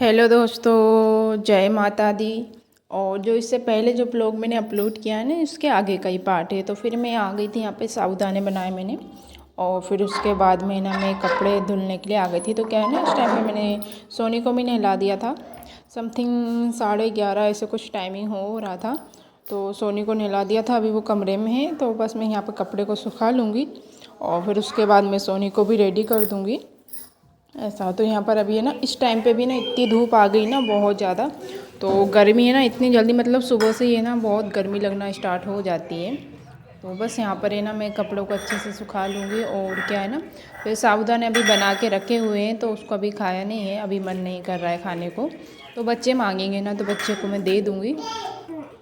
Hello दोस्तों, जय माता दी। और जो इससे पहले जो ब्लॉग मैंने अपलोड किया है ना, इसके आगे का ही पार्ट है। तो फिर मैं आ गई थी यहाँ पे, साबूदाने बनाए मैंने। और फिर उसके बाद में ना मैं कपड़े धुलने के लिए आ गई थी। तो क्या है ना, इस टाइम पे मैंने सोनी को भी नहला दिया था। समथिंग 11:30 ऐसे कुछ टाइमिंग हो रहा था। तो सोनी को नहला दिया था, अभी वो कमरे में है। तो बस मैं यहाँ पर कपड़े को सुखा लूँगी और फिर उसके बाद मैं सोनी को भी रेडी कर दूँगी। ऐसा तो यहाँ पर अभी है ना, इस टाइम पे भी ना इतनी धूप आ गई ना, बहुत ज़्यादा। तो गर्मी है ना इतनी जल्दी, मतलब सुबह से ही है ना बहुत गर्मी लगना स्टार्ट हो जाती है। तो बस यहाँ पर है ना, मैं कपड़ों को अच्छे से सुखा लूँगी। और क्या है ना, फिर साबूदाने अभी बना के रखे हुए हैं, तो उसको अभी खाया नहीं है, अभी मन नहीं कर रहा है खाने को। तो बच्चे मांगेंगे ना, तो बच्चे को मैं दे दूँगी।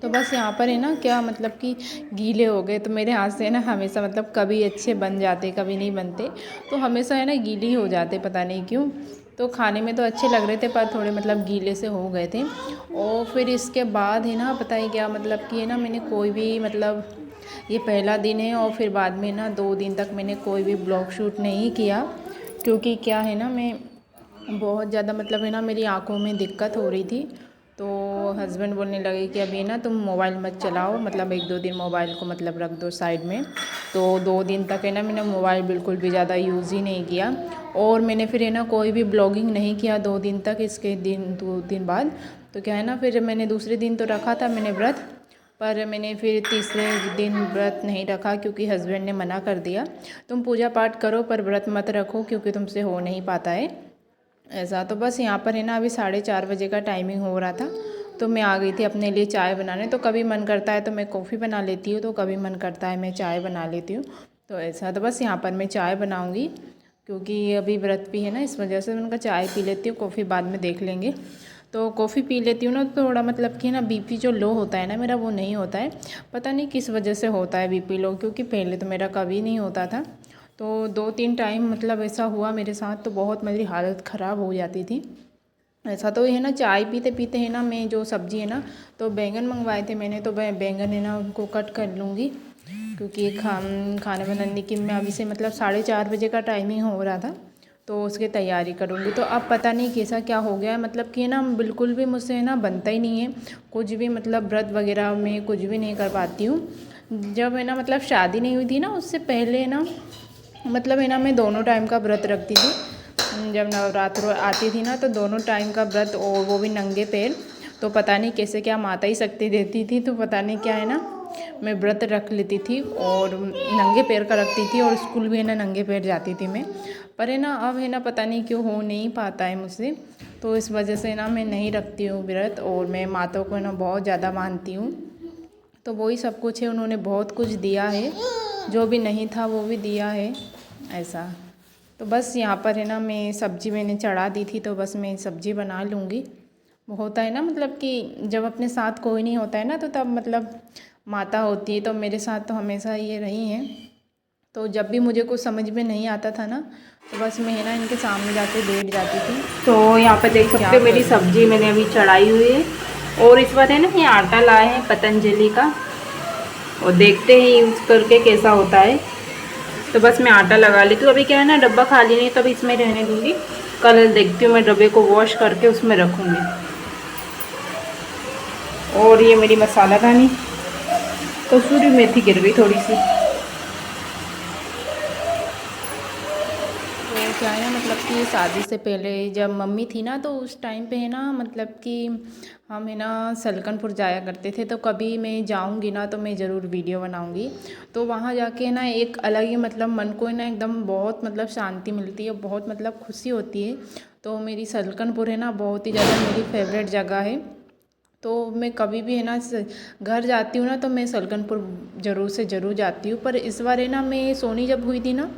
तो बस यहाँ पर है ना, क्या मतलब कि गीले हो गए। तो मेरे हाथ से है ना हमेशा, मतलब कभी अच्छे बन जाते कभी नहीं बनते। तो हमेशा है ना गीले ही हो जाते, पता नहीं क्यों। तो खाने में तो अच्छे लग रहे थे, पर थोड़े मतलब गीले से हो गए थे। और फिर इसके बाद है ना, पता है क्या, मतलब कि है ना, मैंने कोई भी मतलब, ये पहला दिन है और फिर बाद में ना 2 दिन तक मैंने कोई भी ब्लॉग शूट नहीं किया। क्योंकि क्या है ना, मैं बहुत ज़्यादा मतलब है ना, मेरी आँखों में दिक्कत हो रही थी। तो हस्बैंड बोलने लगे कि अभी ना तुम मोबाइल मत चलाओ, मतलब 1-2 दिन मोबाइल को मतलब रख दो साइड में। तो 2 दिन तक है ना, मैंने मोबाइल बिल्कुल भी ज़्यादा यूज़ ही नहीं किया। और मैंने फिर है ना कोई भी ब्लॉगिंग नहीं किया 2 दिन तक। इसके दिन 2 दिन बाद तो क्या है ना, फिर मैंने दूसरे दिन तो रखा था मैंने व्रत, पर मैंने फिर तीसरे दिन व्रत नहीं रखा, क्योंकि हस्बैंड ने मना कर दिया, तुम पूजा पाठ करो पर व्रत मत रखो, क्योंकि तुमसे हो नहीं पाता है ऐसा। तो बस यहाँ पर है ना, अभी 4:30 का टाइमिंग हो रहा था। तो मैं आ गई थी अपने लिए चाय बनाने। तो कभी मन करता है तो मैं कॉफ़ी बना लेती हूँ, तो कभी मन करता है मैं चाय बना लेती हूँ। तो ऐसा, तो बस यहाँ पर मैं चाय बनाऊँगी, क्योंकि अभी व्रत भी है ना, इस वजह से मैं उनका चाय पी लेती हूँ, कॉफ़ी बाद में देख लेंगे। तो कॉफ़ी पी लेती हूँ ना, तो थोड़ा मतलब कि ना बीपी जो लो होता है ना मेरा, वो नहीं होता है। पता नहीं किस वजह से होता है बीपी लो, क्योंकि पहले तो मेरा कभी नहीं होता था। तो 2-3 टाइम मतलब ऐसा हुआ मेरे साथ, तो बहुत मेरी हालत ख़राब हो जाती थी ऐसा। तो है ना, चाय पीते पीते है ना, मैं जो सब्ज़ी है ना, तो बैंगन मंगवाए थे मैंने। तो बैंगन है ना, उनको कट कर लूँगी, क्योंकि खाने बनाने की मैं अभी से मतलब 4:30 का टाइमिंग हो रहा था। तो उसकी तैयारी करूँगी। तो अब पता नहीं कैसा क्या हो गया है, मतलब कि ना बिल्कुल भी मुझसे है ना बनता ही नहीं है कुछ भी, मतलब व्रत वगैरह में कुछ भी नहीं कर पाती हूँ। जब है ना, मतलब शादी नहीं हुई थी ना, उससे पहले ना, मतलब है ना, मैं दोनों टाइम का व्रत रखती थी। जब नवरात्र आती थी ना, तो दोनों टाइम का व्रत, और वो भी नंगे पैर। तो पता नहीं कैसे क्या माता ही शक्ति देती थी, तो पता नहीं क्या है ना, मैं व्रत रख लेती थी और नंगे पैर का रखती थी, और स्कूल भी है ना नंगे पैर जाती थी मैं। पर है ना, अब है ना पता नहीं क्यों हो नहीं पाता है मुझसे। तो इस वजह से ना मैं नहीं रखती हूँ व्रत, और मैं माता को है ना बहुत ज़्यादा मानती हूँ। तो वही सब कुछ है, उन्होंने बहुत कुछ दिया है, जो भी नहीं था वो भी दिया है ऐसा। तो बस यहाँ पर है ना, मैं सब्ज़ी मैंने चढ़ा दी थी, तो बस मैं सब्ज़ी बना लूँगी। वो होता है ना, मतलब कि जब अपने साथ कोई नहीं होता है ना, तो तब मतलब माता होती है। तो मेरे साथ तो हमेशा ये रही हैं। तो जब भी मुझे कुछ समझ में नहीं आता था ना, तो बस मैं है ना इनके सामने जाके बैठ जाती थी। तो यहाँ पर देख सकते क्या हो मेरी करूँ। सब्जी मैंने अभी चढ़ाई हुई है। और इस बार है ना, ये आटा लाए हैं पतंजलि का, और देखते हैं यूज़ करके कैसा होता है। तो बस मैं आटा लगा लेती हूँ। अभी क्या है ना, डब्बा खाली नहीं, तो अभी इसमें रहने दूँगी। कल देखती हूँ, मैं डब्बे को वॉश करके उसमें रखूँगी। और ये मेरी मसाला दानी, कसूरी मेथी गिर गई थोड़ी सी। तो क्या है ना, मतलब कि शादी से पहले जब मम्मी थी ना, तो उस टाइम पे है ना, मतलब कि हम है ना सलकनपुर जाया करते थे। तो कभी मैं जाऊंगी ना, तो मैं ज़रूर वीडियो बनाऊंगी। तो वहाँ जाके ना एक अलग ही मतलब मन को है ना एकदम बहुत मतलब शांति मिलती है, बहुत मतलब खुशी होती है। तो मेरी सलकनपुर है ना बहुत ही ज़्यादा मेरी फेवरेट जगह है। तो मैं कभी भी है ना घर जाती हूँ ना, तो मैं सलकनपुर ज़रूर से ज़रूर जाती हूँ। पर इस बार है ना, मैं सोनी जब हुई थी ना,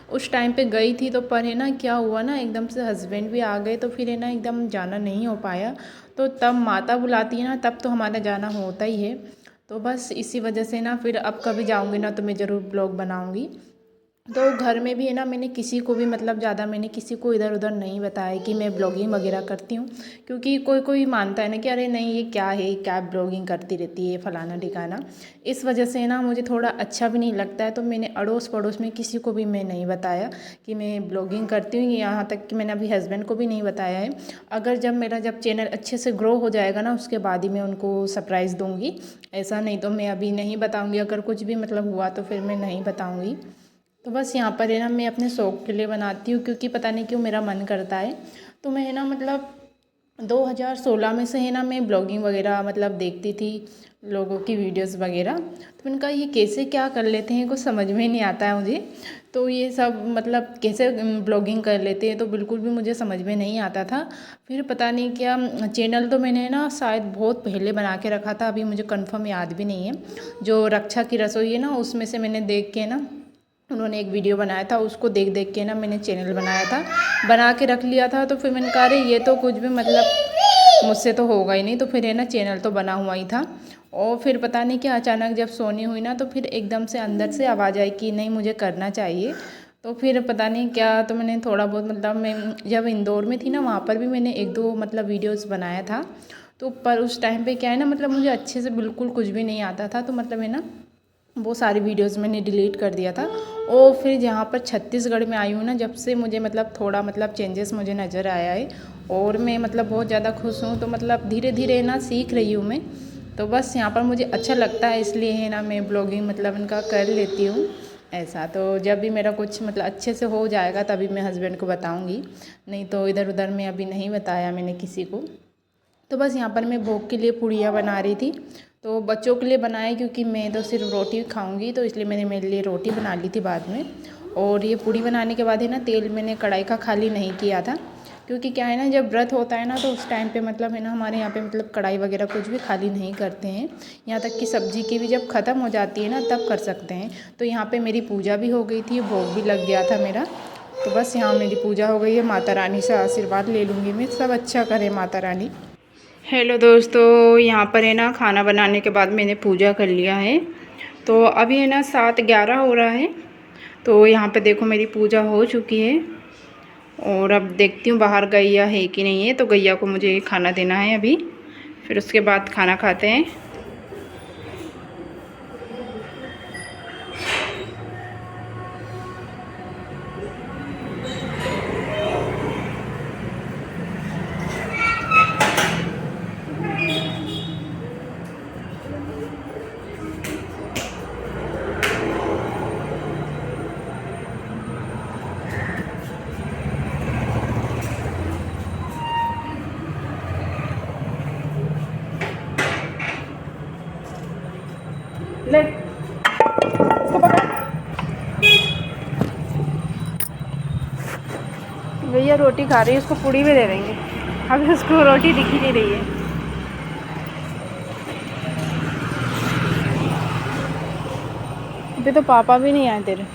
उस टाइम पे गई थी। तो पर है ना क्या हुआ ना, एकदम से हस्बैंड भी आ गए, तो फिर है ना एकदम जाना नहीं हो पाया। तो तब माता बुलाती है ना, तब तो हमारा जाना होता ही है। तो बस इसी वजह से ना, फिर अब कभी जाऊँगी ना, तो मैं ज़रूर ब्लॉग बनाऊँगी। तो घर में भी है ना, मैंने किसी को भी मतलब ज़्यादा मैंने किसी को इधर उधर नहीं बताया कि मैं ब्लॉगिंग वगैरह करती हूँ, क्योंकि कोई कोई मानता है ना कि अरे नहीं ये क्या है, क्या ब्लॉगिंग करती रहती है फलाना ठिकाना। इस वजह से ना मुझे थोड़ा अच्छा भी नहीं लगता है, तो मैंने अड़ोस पड़ोस में किसी को भी मैं नहीं बताया कि मैं ब्लॉगिंग करती हूँ। यहाँ तक कि मैंने अभी हस्बैंड को भी नहीं बताया है। अगर जब चैनल अच्छे से ग्रो हो जाएगा ना, उसके बाद ही मैं उनको सरप्राइज़ दूँगी। ऐसा नहीं तो मैं अभी नहीं बताऊँगी। अगर कुछ भी मतलब हुआ तो फिर मैं नहीं बताऊँगी। तो बस यहाँ पर है ना, मैं अपने शौक़ के लिए बनाती हूँ, क्योंकि पता नहीं क्यों मेरा मन करता है। तो मैं है ना मतलब 2016 में से है ना मैं ब्लॉगिंग वगैरह मतलब देखती थी, लोगों की वीडियोस वगैरह। तो उनका ये कैसे क्या कर लेते हैं, कुछ समझ में नहीं आता है मुझे। तो ये सब मतलब कैसे ब्लॉगिंग कर लेते हैं, तो बिल्कुल भी मुझे समझ में नहीं आता था। फिर पता नहीं क्या चैनल तो मैंने ना शायद बहुत पहले बना के रखा था, अभी मुझे कंफर्म याद भी नहीं है। जो रक्षा की रसोई है ना, उसमें से मैंने देख के ना, उन्होंने एक वीडियो बनाया था, उसको देख देख के ना मैंने चैनल बनाया था, बना के रख लिया था। तो फिर मैंने कहा अरे ये तो कुछ भी मतलब मुझसे तो होगा ही नहीं, तो फिर है ना चैनल तो बना हुआ ही था। और फिर पता नहीं क्या अचानक जब सोनी हुई ना, तो फिर एकदम से अंदर से आवाज़ आई कि नहीं मुझे करना चाहिए। तो फिर पता नहीं क्या, तो मैंने थोड़ा बहुत मतलब मैं जब इंदौर में थी ना, वहाँ पर भी मैंने एक दो मतलब वीडियोस बनाया था। तो पर उस टाइम पे क्या है ना, मतलब मुझे अच्छे से बिल्कुल कुछ भी नहीं आता था, तो मतलब है ना वो सारी वीडियोस मैंने डिलीट कर दिया था। और फिर जहाँ पर छत्तीसगढ़ में आई हूँ ना, जब से मुझे मतलब थोड़ा मतलब चेंजेस मुझे नज़र आया है, और मैं मतलब बहुत ज़्यादा खुश हूँ। तो मतलब धीरे धीरे ना सीख रही हूँ मैं। तो बस यहाँ पर मुझे अच्छा लगता है, इसलिए है ना मैं ब्लॉगिंग मतलब इनका कर लेती हूँ ऐसा। तो जब भी मेरा कुछ मतलब अच्छे से हो जाएगा तभी मैं हस्बैंड को बताऊँगी, नहीं तो इधर उधर में अभी नहीं बताया मैंने किसी को। तो बस यहाँ पर मैं भोग के लिए पूड़ियाँ बना रही थी। तो बच्चों के लिए बनाए, क्योंकि मैं तो सिर्फ रोटी खाऊंगी, तो इसलिए मैंने मेरे लिए रोटी बना ली थी बाद में। और ये पूड़ी बनाने के बाद है ना, तेल मैंने कढ़ाई का खाली नहीं किया था, क्योंकि क्या है ना जब व्रत होता है ना, तो उस टाइम पे मतलब है ना हमारे यहाँ पे मतलब कढ़ाई वगैरह कुछ भी खाली नहीं करते हैं। यहाँ तक कि सब्जी की भी जब ख़त्म हो जाती है ना, तब कर सकते हैं। तो यहाँ पर मेरी पूजा भी हो गई थी, भोग भी लग गया था मेरा। तो बस यहाँ मेरी पूजा हो गई है, माता रानी से आशीर्वाद ले लूँगी मैं, सब अच्छा करे माता रानी। हेलो दोस्तों, यहाँ पर है ना खाना बनाने के बाद मैंने पूजा कर लिया है। तो अभी है ना 7:11 हो रहा है। तो यहाँ पे देखो मेरी पूजा हो चुकी है। और अब देखती हूँ बाहर गैया है कि नहीं है, तो गैया को मुझे खाना देना है अभी, फिर उसके बाद खाना खाते हैं। ले इसको पकड़। भैया रोटी खा रही है, उसको पूड़ी भी दे देंगे। अभी उसको रोटी दिख ही नहीं रही है। अभी तो पापा भी नहीं आए तेरे।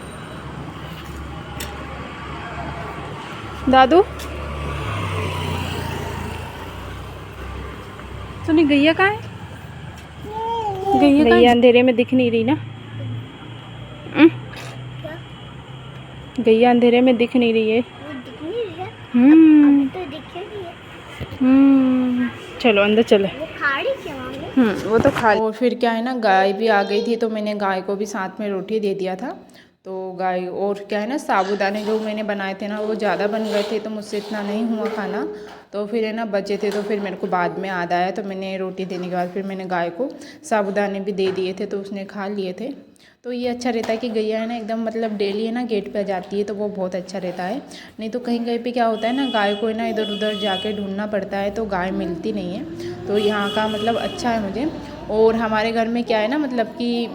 दादू सुनी, गैया कहाँ है? गैया अंधेरे में दिख नहीं रही ना। गैया अंधेरे में दिख नहीं रही है। चलो अंदर चले। वो तो खा। और फिर क्या है ना, गाय भी आ गई थी, तो मैंने गाय को भी साथ में रोटी दे दिया था। तो गाय, और क्या है ना साबूदाने जो मैंने बनाए थे ना, वो ज़्यादा बन गए थे, तो मुझसे इतना नहीं हुआ खाना। तो फिर है ना बचे थे, तो फिर मेरे को बाद में याद आया, तो मैंने रोटी देने के बाद फिर मैंने गाय को साबूदाने भी दे दिए थे, तो उसने खा लिए थे। तो ये अच्छा रहता है कि गैया है ना एकदम मतलब डेली है ना गेट पे आ जाती है, तो वो बहुत अच्छा रहता है। नहीं तो कहीं कहीं पे क्या होता है ना, गाय को है ना इधर उधर जाके ढूंढना पड़ता है, तो गाय मिलती नहीं है। तो यहाँ का मतलब अच्छा है मुझे। और हमारे घर में क्या है ना, मतलब कि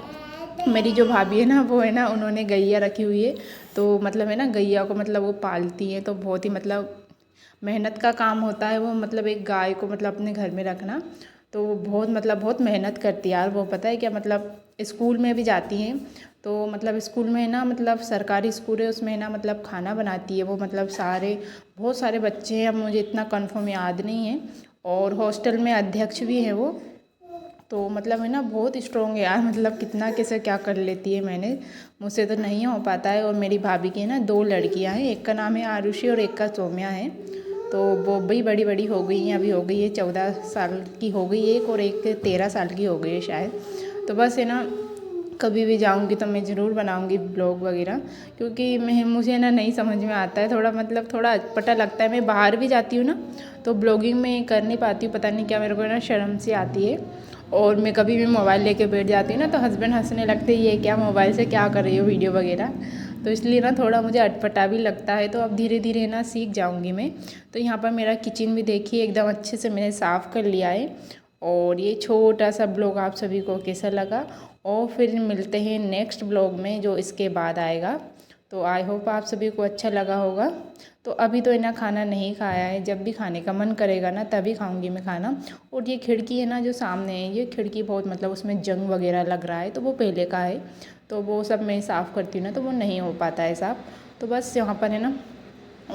मेरी जो भाभी है ना, वो है ना उन्होंने गैया रखी हुई है। तो मतलब है ना गैया को मतलब वो पालती हैं, तो बहुत ही मतलब मेहनत का काम होता है वो, मतलब एक गाय को मतलब अपने घर में रखना। तो वो बहुत मतलब बहुत मेहनत करती है यार वो, पता है क्या, मतलब स्कूल में भी जाती हैं। तो मतलब स्कूल में ना, मतलब सरकारी स्कूल है, उसमें ना मतलब खाना बनाती है वो, मतलब सारे बहुत सारे बच्चे हैं, अब मुझे इतना कंफर्म याद नहीं है। और हॉस्टल में अध्यक्ष भी हैं वो। तो मतलब है ना बहुत स्ट्रॉन्ग है यार, मतलब कितना कैसे क्या कर लेती है। मैंने मुझसे तो नहीं हो पाता है। और मेरी भाभी की है ना 2 लड़कियां हैं, एक का नाम है आरुषि और एक का सौम्या है। तो वो भी बड़ी बड़ी हो गई हैं, अभी हो गई है 14 साल की हो गई एक, और एक 13 साल की हो गई है शायद। तो बस है ना कभी भी जाऊंगी तो मैं ज़रूर बनाऊंगी ब्लॉग वगैरह, क्योंकि मुझे ना नहीं समझ में आता है, थोड़ा मतलब थोड़ा अटपटा लगता है। मैं बाहर भी जाती हूँ ना तो ब्लॉगिंग में कर नहीं पाती हूँ, पता नहीं क्या मेरे को ना शर्म सी आती है। और मैं कभी भी मोबाइल लेके बैठ जाती हूँ ना तो हस्बैंड हंसने लगते हैं, ये क्या मोबाइल से क्या कर रही हो वीडियो वगैरह। तो इसलिए ना थोड़ा मुझे अटपटा भी लगता है। तो अब धीरे धीरे ना सीख जाऊँगी मैं। तो यहाँ पर मेरा किचन भी देखिए एकदम अच्छे से मैंने साफ़ कर लिया है। और ये छोटा सा ब्लॉग आप सभी को कैसा लगा, और फिर मिलते हैं नेक्स्ट ब्लॉग में जो इसके बाद आएगा। तो आई होप आप सभी को अच्छा लगा होगा। तो अभी तो इन्हें खाना नहीं खाया है, जब भी खाने का मन करेगा ना तभी खाऊंगी मैं खाना। और ये खिड़की है ना जो सामने है, ये खिड़की बहुत मतलब उसमें जंग वगैरह लग रहा है, तो वो पहले का है। तो वो सब मैं साफ़ करती हूँ ना तो वो नहीं हो पाता है साफ़। तो बस यहाँ पर है ना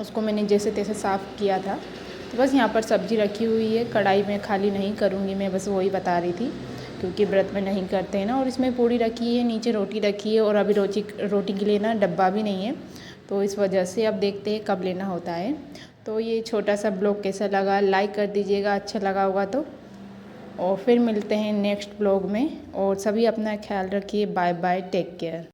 उसको मैंने जैसे तैसे साफ़ किया था। तो बस यहाँ पर सब्ज़ी रखी हुई है, कढ़ाई में खाली नहीं करूँगी मैं, बस वही बता रही थी, क्योंकि व्रत में नहीं करते हैं ना। और इसमें पूड़ी रखी है, नीचे रोटी रखी है, और अभी रोटी के लिए ना डब्बा भी नहीं है, तो इस वजह से अब देखते हैं कब लेना होता है। तो ये छोटा सा ब्लॉग कैसा लगा लाइक कर दीजिएगा, अच्छा लगा होगा तो। और फिर मिलते हैं नेक्स्ट ब्लॉग में, और सभी अपना ख्याल रखिए। Bye bye, take care.